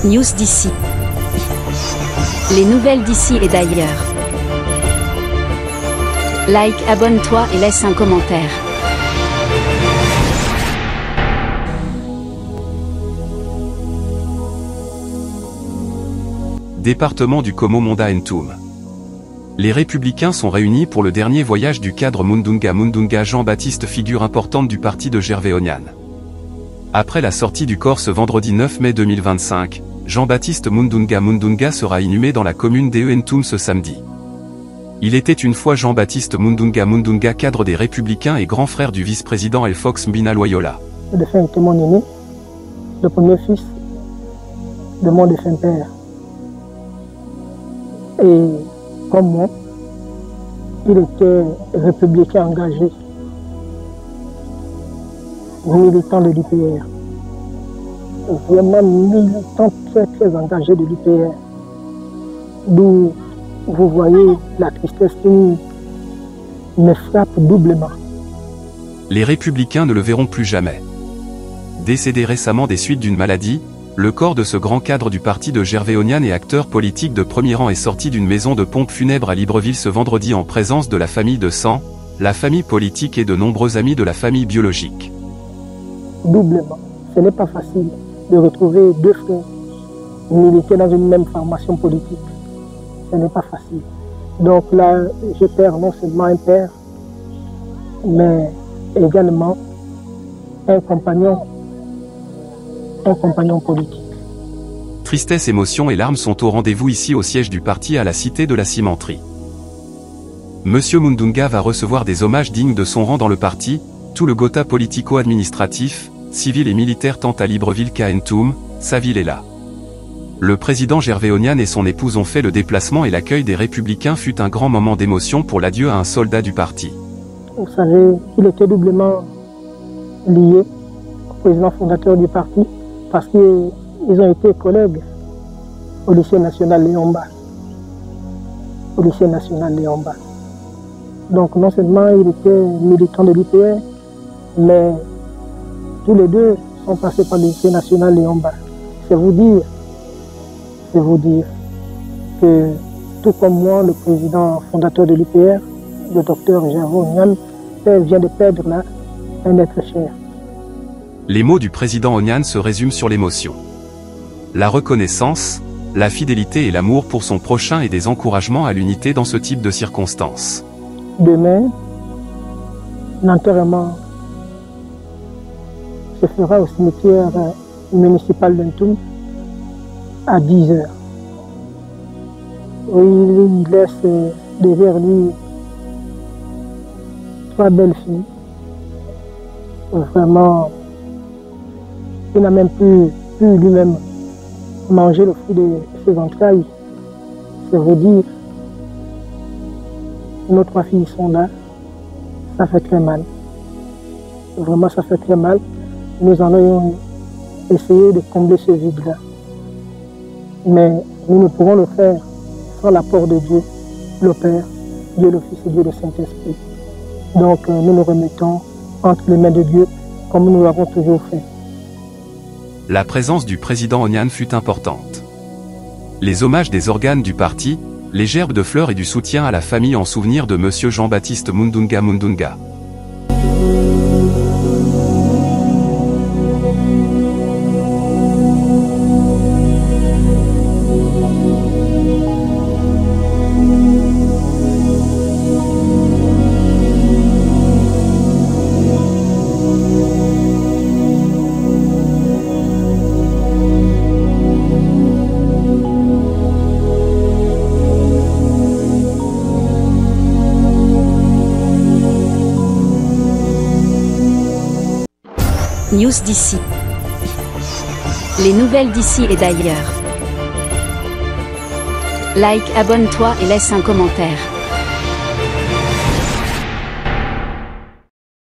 News d'ici. Les nouvelles d'ici et d'ailleurs. Like, abonne-toi et laisse un commentaire. Département du Komo Monda Ntoum. Les Républicains sont réunis pour le dernier voyage du cadre Mundunga. Jean-Baptiste, figure importante du parti de Gervais Onyan. Après la sortie du corps ce vendredi 9 mai 2025, Jean-Baptiste Mundunga sera inhumé dans la commune d'E Ntoum ce samedi. Il était une fois Jean-Baptiste Mundunga, cadre des Républicains et grand frère du vice-président Elfox Mbina Loyola. Le défunt était mon aîné, le premier fils de mon défunt père. Et comme moi, il était républicain engagé, militant de l'UPR. Vraiment militant très engagé de l'UPR. D'où vous voyez la tristesse qui me frappe doublement. Les Républicains ne le verront plus jamais. Décédé récemment des suites d'une maladie, le corps de ce grand cadre du parti de Gervais Onyan et acteur politique de premier rang est sorti d'une maison de pompe funèbre à Libreville ce vendredi en présence de la famille de sang, la famille politique et de nombreux amis de la famille biologique. Doublement, ce n'est pas facile de retrouver deux frères militer dans une même formation politique. Ce n'est pas facile. Donc là, je perds non seulement un père, mais également un compagnon politique. Tristesse, émotion et larmes sont au rendez-vous ici au siège du parti à la cité de la cimenterie. Monsieur Mundunga va recevoir des hommages dignes de son rang dans le parti, tout le gotha politico-administratif, civil et militaire tant à Libreville qu'à Ntoum, sa ville est là. Le président Gervais Onyan et son épouse ont fait le déplacement et l'accueil des Républicains fut un grand moment d'émotion pour l'adieu à un soldat du parti. Vous savez, il était doublement lié au président fondateur du parti parce qu'ils ont été collègues au lycée national Léon Mba. Donc non seulement il était militant de l'UPR, mais tous les deux sont passés par le lycée national Léon Mba. C'est vous dire que tout comme moi, le président fondateur de l'UPR, le docteur Gervais Onyan, vient de perdre là un être cher. Les mots du président Onyan se résument sur l'émotion. La reconnaissance, la fidélité et l'amour pour son prochain et des encouragements à l'unité dans ce type de circonstances. Demain, l'enterrement se fera au cimetière municipal d'Ntoum à 10h. Il laisse derrière lui 3 belles filles. Vraiment, il n'a même pu lui-même manger le fruit de ses entrailles. C'est vous dire, nos 3 filles sont là, ça fait très mal. Vraiment, ça fait très mal. Nous allons essayer de combler ce vide-là. Mais nous ne pourrons le faire sans l'apport de Dieu, le Père, Dieu le Fils et Dieu le Saint-Esprit. Donc nous nous remettons entre les mains de Dieu comme nous l'avons toujours fait. La présence du président Onyan fut importante. Les hommages des organes du parti, les gerbes de fleurs et du soutien à la famille en souvenir de monsieur Jean-Baptiste Mundunga. News d'ici. Les nouvelles d'ici et d'ailleurs. Like, abonne-toi et laisse un commentaire.